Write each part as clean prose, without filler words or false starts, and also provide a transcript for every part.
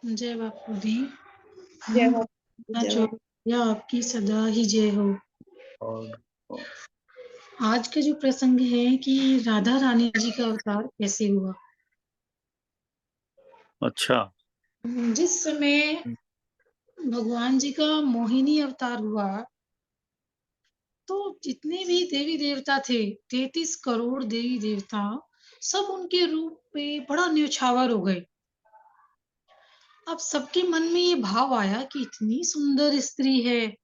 जय बापू दी। जय हम हो। जय हो। या आपकी सदा ही जय हो। और आज का जो प्रसंग है कि राधा रानी जी का अवतार कैसे हुआ। अच्छा। जिस समय भगवान जी का मोहिनी अवतार हुआ तो जितने भी देवी देवता थे, 33 करोड़ देवी देवता, सब उनके रूप पे बड़ा न्यौछावर हो गए। अब सबके मन में ये भाव आया कि इतनी सुंदर स्त्री है,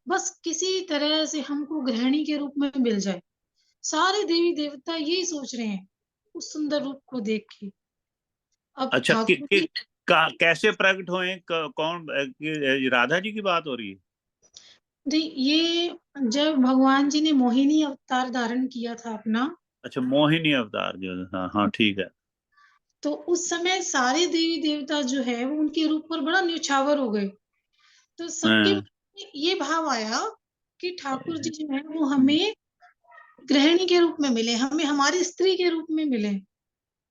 बस किसी तरह से हमको गृहिणी के रूप में मिल जाए। सारे देवी देवता यही सोच रहे हैं उस सुंदर रूप को देख के। अब अच्छा ठाकुर जी कैसे प्रकट हुए? कौन राधा जी की बात हो रही है? ये जब भगवान जी ने मोहिनी अवतार धारण किया था अपना, अच्छा, मोहिनी अवतार जो, हाँ हाँ ठीक है। तो उस समय सारे देवी देवता जो है वो उनके रूप पर बड़ा न्यौछावर हो गए। तो सबके मन हाँ, में ये भाव आया कि ठाकुर जी जो है वो हमें गृहिणी के रूप में मिले, हमें हमारी स्त्री के रूप में मिले।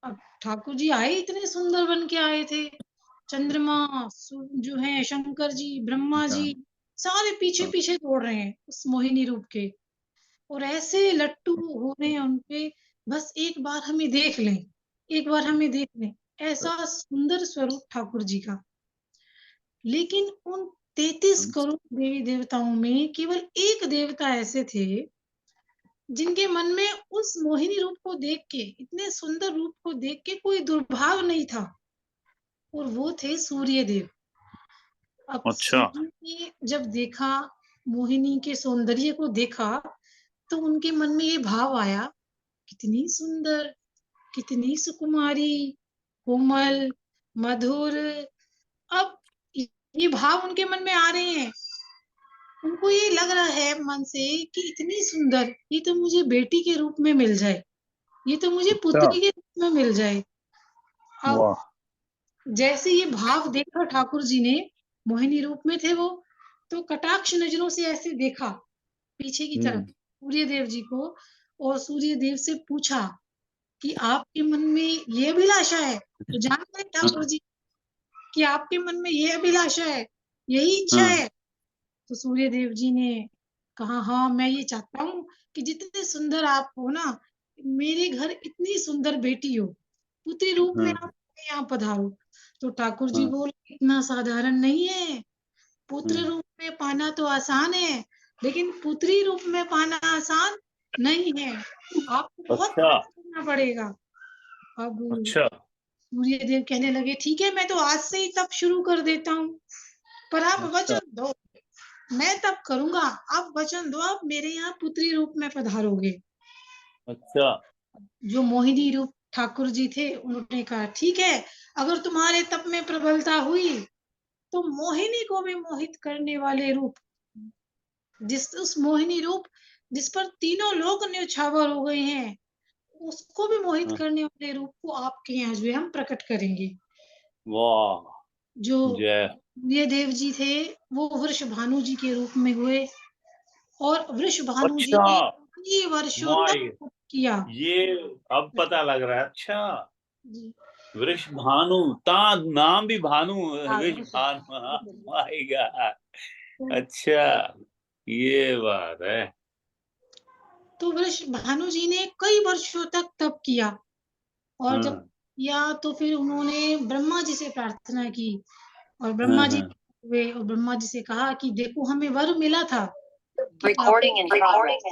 अब ठाकुर जी आए इतने सुंदर बन के आए थे। चंद्रमा जो है, शंकर जी, ब्रह्मा अच्छा, जी, सारे पीछे हाँ, पीछे दौड़ रहे हैं उस मोहिनी रूप के, और ऐसे लट्टू हो रहे हैं उनपे। बस एक बार हमें देख लें, एक बार हमें देख लें, ऐसा सुंदर स्वरूप ठाकुर जी का। लेकिन उन 33 करोड़ देवी देवताओं में केवल एक देवता ऐसे थे जिनके मन में उस मोहिनी रूप को देख के, इतने सुंदर रूप को देख के कोई दुर्भाव नहीं था, और वो थे सूर्य देव। अब अच्छा, सूर्य ने जब देखा, मोहिनी के सौंदर्य को देखा, तो उनके मन में ये भाव आया, कितनी सुंदर, कितनी सुकुमारी, कोमल, मधुर। अब ये भाव उनके मन में आ रहे हैं। उनको ये लग रहा है मन से कि इतनी सुंदर, ये तो मुझे बेटी के रूप में मिल जाए, ये तो मुझे अच्छा, पुत्री के रूप में मिल जाए। अब वाह, जैसे ये भाव देखा ठाकुर जी ने, मोहिनी रूप में थे वो, तो कटाक्ष नजरों से ऐसे देखा पीछे की तरफ हम्म, सूर्य देव जी को, और सूर्य देव से पूछा कि आपके मन में ये अभिलाषा है। तो जान गए ठाकुर हाँ, जी कि आपके मन में ये अभिलाषा है, यही इच्छा हाँ, है। तो सूर्य देव जी ने कहा, हाँ मैं ये चाहता हूँ कि जितने सुंदर आप हो ना, मेरे घर इतनी सुंदर बेटी हो, पुत्री रूप में हाँ, आप यहाँ पधारो। तो ठाकुर जी हाँ, बोले, इतना साधारण नहीं है, पुत्र हाँ, रूप में पाना तो आसान है, लेकिन पुत्री रूप में पाना आसान नहीं है, आपको बहुत अच्छा, मेहनत करना पड़ेगा। अब अच्छा, सूर्य देव कहने लगे, ठीक है मैं तो आज से ही तब शुरू कर देता हूँ, पर आप अच्छा, वचन दो, मैं तब करूंगा। आप वचन दो, आप मेरे यहाँ पुत्री रूप में पधारोगे। अच्छा, जो मोहिनी रूप ठाकुर जी थे उन्होंने कहा, ठीक है, अगर तुम्हारे तप में प्रबलता हुई तो मोहिनी को भी मोहित करने वाले रूप, उस मोहिनी रूप जिस पर तीनों लोग न्यौछावर हो गए हैं, उसको भी मोहित हाँ, करने वाले रूप को आपके यहाँ जो है हम प्रकट करेंगे। वाह, जो जय, ये देव जी थे वो वृषभानु जी के रूप में हुए, और वृषभानु जी अच्छा, ने कई वर्षों तक माई, तप किया। ये अब पता लग रहा है। अच्छा, जी वृष भानु, ता नाम भी भानु, हाँ, वृष भानु, माय गॉड। अच्छा, ये बात है। तो वृषभानु जी ने कई वर्षों तक तप किया, और जब हाँ, किया तो फिर उन्होंने ब्रह्मा जी से प्रार्थना की, और हाँ, ब्रह्मा जी हाँ, हुए, और ब्रह्मा जी से कहा कि देखो हमें वर मिला था कि Recording in progress.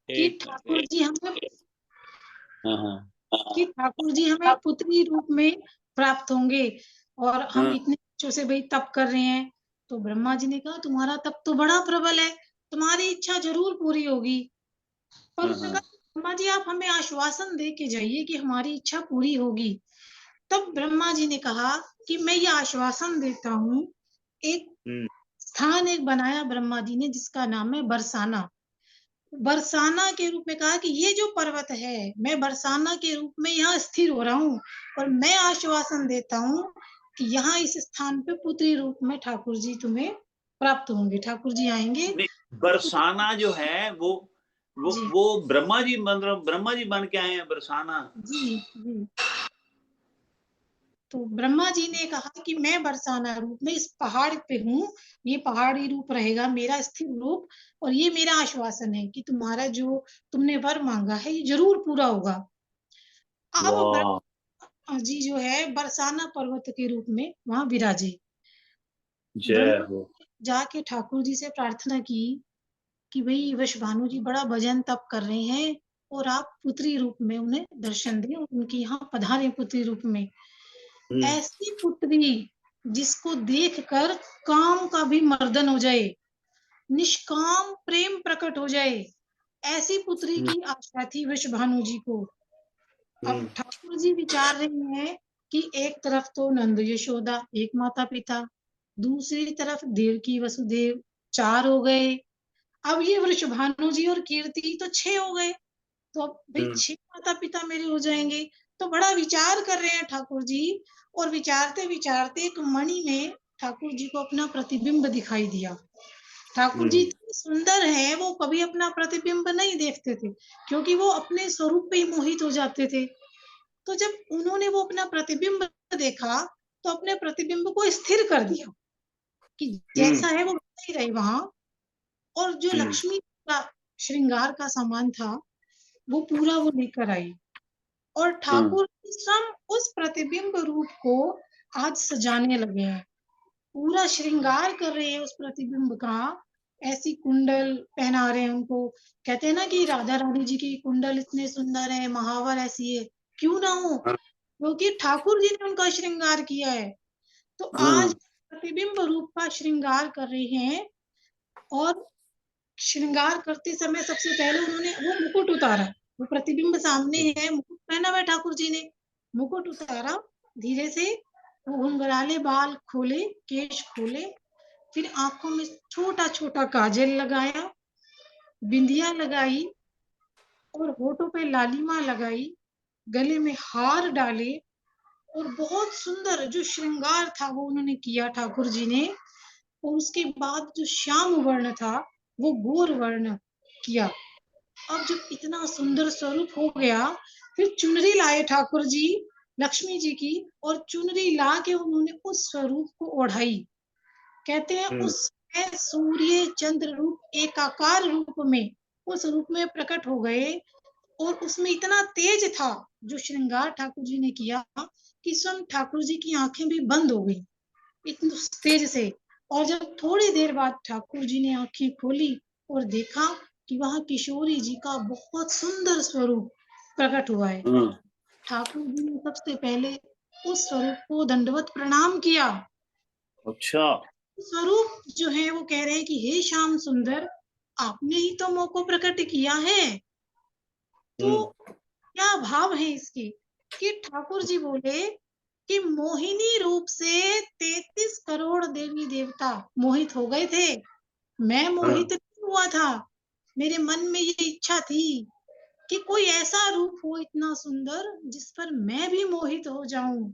कि एक मिनट, ठाकुर जी हमें हाँ, हाँ, कि ठाकुर जी हमें पुत्री रूप में प्राप्त होंगे, और हम हाँ, इतने बच्चों से भाई तप कर रहे हैं। तो ब्रह्मा जी ने कहा, तुम्हारा तप तो बड़ा प्रबल है, तुम्हारी इच्छा जरूर पूरी होगी। पर हाँ, उन्होंने हाँ, कहा, ब्रह्मा जी आप हमें आश्वासन दे के जाइए कि हमारी इच्छा पूरी होगी। तब ब्रह्मा जी ने कहा कि मैं ये आश्वासन देता हूँ। एक हम्म, स्थान एक बनाया ब्रह्मा जी ने जिसका नाम है बरसाना। बरसाना के रूप में कहा कि ये जो पर्वत है, मैं बरसाना के रूप में यहाँ स्थिर हो रहा हूँ, और मैं आश्वासन देता हूँ कि यहाँ इस स्थान पे पुत्री रूप में ठाकुर जी तुम्हें प्राप्त होंगे, ठाकुर जी आएंगे। नहीं, बरसाना जो है वो जी वो ब्रह्मा जी, मतलब ब्रह्मा जी बन के आए हैं बरसाना। जी जी तो ब्रह्मा जी ने कहा कि मैं बरसाना रूप में इस पहाड़ पे हूँ, ये पहाड़ी रूप रहेगा मेरा स्थिर रूप, और ये मेरा आश्वासन है कि तुम्हारा जो तुमने वर मांगा है ये जरूर पूरा होगा। अब वाह। ब्रह्मा जी जो है बरसाना पर्वत के रूप में वहां विराजे। जय ब्रह्मा हो। जाके ठाकुर जी से प्रार्थना की कि भाई वृषभानु जी बड़ा भजन तप कर रहे हैं, और आप पुत्री रूप में उन्हें दर्शन दें, उनके यहाँ पधारे पुत्री रूप में। हम्म। ऐसी पुत्री जिसको देखकर काम का भी मर्दन हो जाए, निष्काम प्रेम प्रकट हो जाए, ऐसी पुत्री हम्म। की आशा थी वृषभानु जी को। अब हम्म। ठाकुर जी विचार रहे हैं कि एक तरफ तो नंद यशोदा एक माता पिता, दूसरी तरफ देवकी वसुदेव, 4 हो गए। अब ये वृषभानु जी और कीर्ति तो 6 हो गए। तो अब भाई हम्म। 6 माता पिता मेरे हो जाएंगे। तो बड़ा विचार कर रहे हैं ठाकुर जी, और विचारते विचारते एक मणि में ठाकुर जी को अपना प्रतिबिंब दिखाई दिया। ठाकुर जी हम्म। इतने सुंदर है, वो कभी अपना प्रतिबिंब नहीं देखते थे, क्योंकि वो अपने स्वरूप पे ही मोहित हो जाते थे। तो जब उन्होंने वो अपना प्रतिबिंब देखा, तो अपने प्रतिबिंब को स्थिर कर दिया कि हम्म। जैसा है वो वैसा ही रहे वहां। और जो हम्म। लक्ष्मी का श्रृंगार का सामान था वो पूरा वो लेकर आई, और हम्म। ठाकुर स्वयं उस प्रतिबिंब रूप को आज सजाने लगे हैं, पूरा श्रृंगार कर रहे हैं उस प्रतिबिंब का। ऐसी कुंडल पहना रहे हैं उनको। कहते हैं ना कि राधा रानी जी की कुंडल इतने सुंदर है, महावर ऐसी है, क्यों ना हो, क्योंकि ठाकुर जी ने उनका श्रृंगार किया है। तो आज हम्म। प्रतिबिंब रूप का श्रृंगार कर रहे हैं। और श्रृंगार करते समय सबसे पहले उन्होंने वो मुकुट उतारा। वो प्रतिबिंब सामने है, मुकुट पहना हुआ है ठाकुर जी ने, मुकुट उतारा धीरे से। वो घुंघराले बाल खोले, केश खोले, फिर आंखों में छोटा छोटा काजल लगाया, बिंदिया लगाई, और होठों पे लालिमा लगाई, गले में हार डाले, और बहुत सुंदर जो श्रृंगार था वो उन्होंने किया ठाकुर जी ने। और उसके बाद जो श्याम वर्ण था वो गोर वर्ण किया। अब जब इतना सुंदर स्वरूप हो गया, फिर चुनरी लाए ठाकुर जी लक्ष्मी जी की, और चुनरी ला के उन्होंने उस स्वरूप को ओढ़ाई। कहते हैं हम्म। उस समय सूर्य चंद्र रूप एकाकार रूप में उस रूप में प्रकट हो गए। और उसमें इतना तेज था जो श्रृंगार ठाकुर जी ने किया, कि स्वयं ठाकुर जी की आंखें भी बंद हो गई इतनी तेज से। और जब थोड़ी देर बाद ठाकुर जी ने आंखें खोली और देखा कि वहां किशोरी जी का बहुत सुंदर स्वरूप प्रकट हुआ है। हम्म। ठाकुर जी ने सबसे पहले उस स्वरूप को दंडवत प्रणाम किया। अच्छा। स्वरूप जो है वो कह रहे हैं कि हे श्याम सुंदर, आपने ही तो मोह को प्रकट किया है। तो हम्म। क्या भाव है इसके, कि ठाकुर जी बोले कि मोहिनी रूप से 33 करोड़ देवी देवता मोहित हो गए थे, मैं हम्म। मोहित नहीं हुआ था। मेरे मन में ये इच्छा थी कि कोई ऐसा रूप हो इतना सुंदर जिस पर मैं भी मोहित हो जाऊं,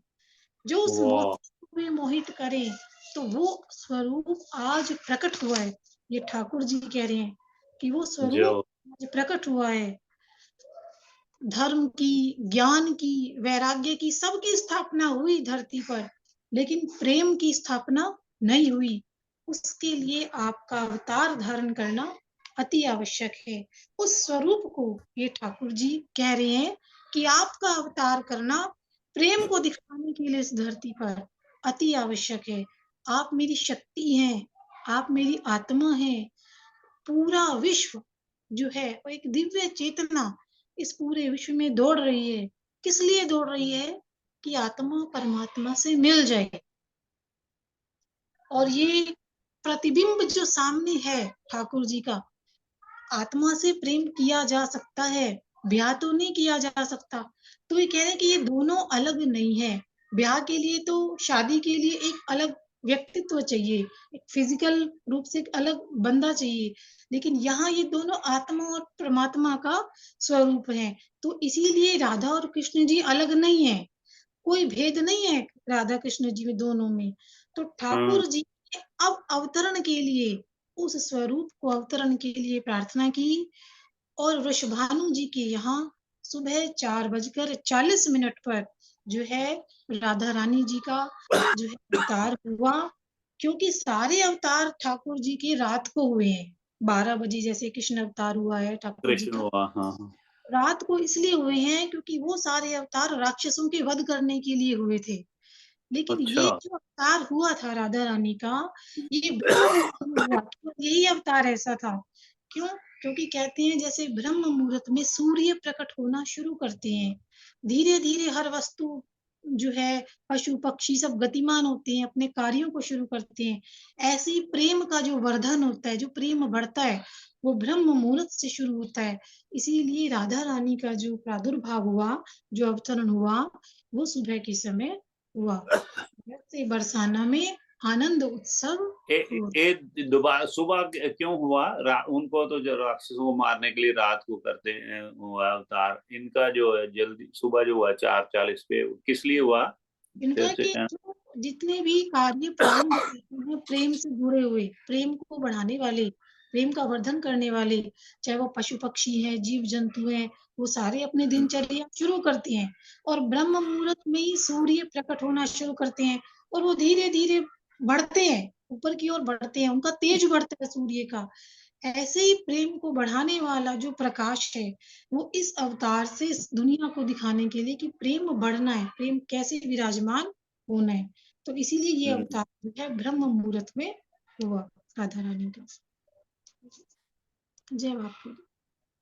जो उस वाह। मोती को भी मोहित करे। तो वो स्वरूप आज प्रकट हुआ है। ये ठाकुर जी कह रहे हैं कि वो स्वरूप जो। आज प्रकट हुआ है। धर्म की, ज्ञान की, वैराग्य की, सबकी स्थापना हुई धरती पर, लेकिन प्रेम की स्थापना नहीं हुई। उसके लिए आपका अवतार धारण करना अति आवश्यक है। उस स्वरूप को ये ठाकुर जी कह रहे हैं कि आपका अवतार करना प्रेम को दिखाने के लिए इस धरती पर अति आवश्यक है। आप मेरी शक्ति हैं, आप मेरी आत्मा हैं। पूरा विश्व जो है वो एक दिव्य चेतना इस पूरे विश्व में दौड़ रही है। किस लिए दौड़ रही है? कि आत्मा परमात्मा से मिल जाए। और ये प्रतिबिंब जो सामने है ठाकुर जी का, आत्मा से प्रेम किया जा सकता है, ब्याह तो नहीं किया जा सकता। तो ये कह रहे हैं कि ये दोनों अलग नहीं है। ब्याह के लिए तो, शादी के लिए एक अलग व्यक्तित्व चाहिए, एक फिजिकल रूप से एक अलग बंदा चाहिए, लेकिन यहाँ ये दोनों आत्मा और परमात्मा का स्वरूप है। तो इसीलिए राधा और कृष्ण जी अलग नहीं है, कोई भेद नहीं है राधा कृष्ण जी में, दोनों में। तो हम्म। ठाकुर जी ने अब अवतरण के लिए, उस स्वरूप को अवतरण के लिए प्रार्थना की। और वृषभानु जी के यहाँ सुबह 4:40 पर जो है राधा रानी जी का जो है अवतार हुआ, क्योंकि सारे अवतार ठाकुर जी के रात को हुए हैं। 12 बजे जैसे कृष्ण अवतार हुआ है ठाकुर जी कृष्ण का, हुआ, हाँ हाँ। रात को इसलिए हुए हैं क्योंकि वो सारे अवतार राक्षसों के वध करने के लिए हुए थे। लेकिन ये अच्छा। जो अवतार हुआ था राधा रानी का, ये ब्रह्म मुहूर्त में हुआ। केवल यही अवतार ऐसा था। क्यों? क्योंकि कहते हैं जैसे ब्रह्म मुहूर्त में सूर्य प्रकट होना शुरू करते हैं, धीरे-धीरे हर वस्तु जो है, पशु पक्षी सब गतिमान होते हैं, अपने कार्यों को शुरू करते हैं। ऐसे ही प्रेम का जो वर्धन होता है, जो प्रेम बढ़ता है, वो ब्रह्म मुहूर्त से शुरू होता है। इसीलिए राधा रानी का जो प्रादुर्भाव हुआ, जो अवतरण हुआ, वो सुबह के समय हुआ। से बरसाना में आनंद उत्सव हुआ। दोबारा सुबह क्यों हुआ? उनको तो जो राक्षसों को मारने के लिए रात को करते हैं हुआ अवतार, इनका जो है जल्दी सुबह जो हुआ 4:40 पे, किस लिए हुआ? फिर इनका से कि जो जितने भी कार्य प्रारंभ होते हैं प्रेम से जुड़े हुए, प्रेम को बढ़ाने वाले, प्रेम का वर्धन करने वाले, चाहे वो पशु पक्षी हैं, जीव जंतु हैं, वो सारे अपने दिनचर्या शुरू करते हैं और ब्रह्म मुहूर्त में ही सूर्य प्रकट होना शुरू करते हैं और वो धीरे-धीरे बढ़ते हैं, ऊपर की ओर बढ़ते हैं, उनका तेज बढ़ता है सूर्य का। ऐसे ही प्रेम को बढ़ाने वाला जो प्रकाश है, वो इस अवतार से इस दुनिया को दिखाने के लिए कि प्रेम बढ़ना है, प्रेम कैसे विराजमान होना है। तो इसीलिए ये अवतार जो है ब्रह्म मुहूर्त में हुआ राधा रानी का। जय बापू।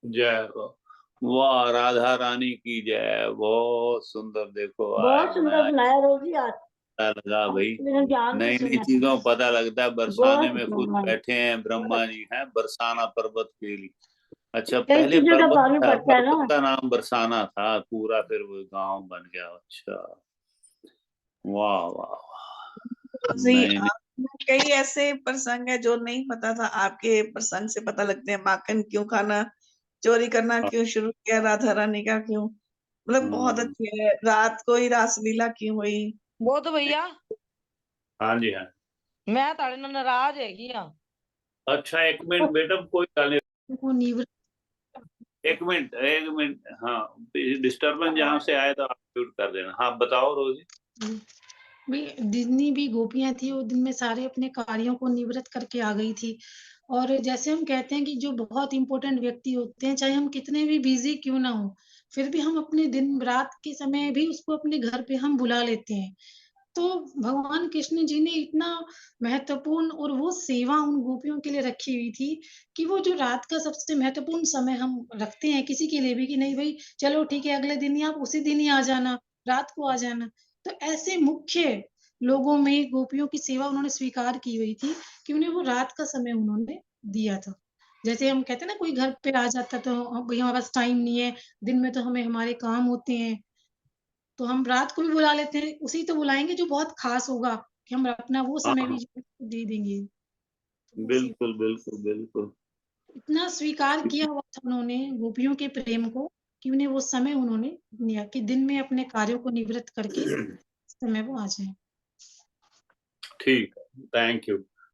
जय हो। वाह, राधा रानी की जय। बहुत सुंदर, देखो आज बहुत सुंदर नया सुनाया रोजी आज। पता लगा भाई, मैंने ध्यान से नई नई सुना। चीजों का पता लगता है। बरसाने बहुत में खुद सुंदर। बैठे हैं ब्रह्मा जी, हैं बरसाना पर्वत के लिए। अच्छा, कई पहले चीजों का पर्वत पानी था, पड़ता है पर्वत ना। का नाम बरसाना था पूरा, फिर वो गांव बन गया। अच्छा, वाह वाह वाह। जी, नहीं नहीं, कई ऐसे प्रसंग है जो नहीं पता था, आपके प्रसंग से पता लगते हैं। माखन क्यों खाना, चोरी करना क्यों शुरू किया राधा रानी का, क्यों मतलब बहुत हाँ अच्छी है। रात को ही रासलीला क्यों हुई। वो तो भैया हाँ जी हाँ। मैं ताड़े नाल नाराज हैगी हाँ। अच्छा, एक मिनट बेटा, कोई गाल नहीं। वो निवृत्त एक मिनट एक मिनट, हाँ, डिस्टरबेंस जहाँ से आए तो आप म्यूट कर देना। हाँ बताओ रोजी। भी जितनी भी गोपियाँ थी, वो दिन में सारे अपने कार्यों को निवृत्त करके आ गई थी। और जैसे हम कहते हैं कि जो बहुत इम्पोर्टेंट व्यक्ति होते हैं, चाहे हम कितने भी बिज़ी क्यों ना हों, फिर भी हम अपने दिन रात के समय भी उसको अपने घर पे हम बुला लेते हैं। तो भगवान कृष्ण जी ने इतना महत्वपूर्ण और वो सेवा उन गोपियों के लिए रखी हुई थी कि वो जो रात का सबसे महत्वपूर्ण समय हम रखते हैं किसी के लिए भी कि नहीं भई चलो ठीक है अगले दिन ही आप उसी दिन ही आ जाना, रात को आ जाना। तो ऐसे मुख्य लोगों में गोपियों की सेवा उन्होंने स्वीकार की हुई थी कि उन्हें वो रात का समय उन्होंने दिया था। जैसे हम कहते हैं ना कोई घर पे आ जाता तो भई हमारे पास टाइम नहीं है, दिन में तो हमें हमारे काम होते हैं, तो हम रात को भी बुला लेते हैं, उसी तो बुलाएँगे जो बहुत ख़ास होगा, कि हम अपना वो हाँ समय भी हाँ, जो है दे देंगे। तो वैसे बिल्कुल बिल्कुल बिल्कुल। इतना स्वीकार किया हुआ था उन्होंने गोपियों के प्रेम को कि उन्हें वो समय उन्होंने दिया कि दिन में अपने कार्यों को निवृत्त करके समय वो आ जाएँ। ठीक है, थैंक यू।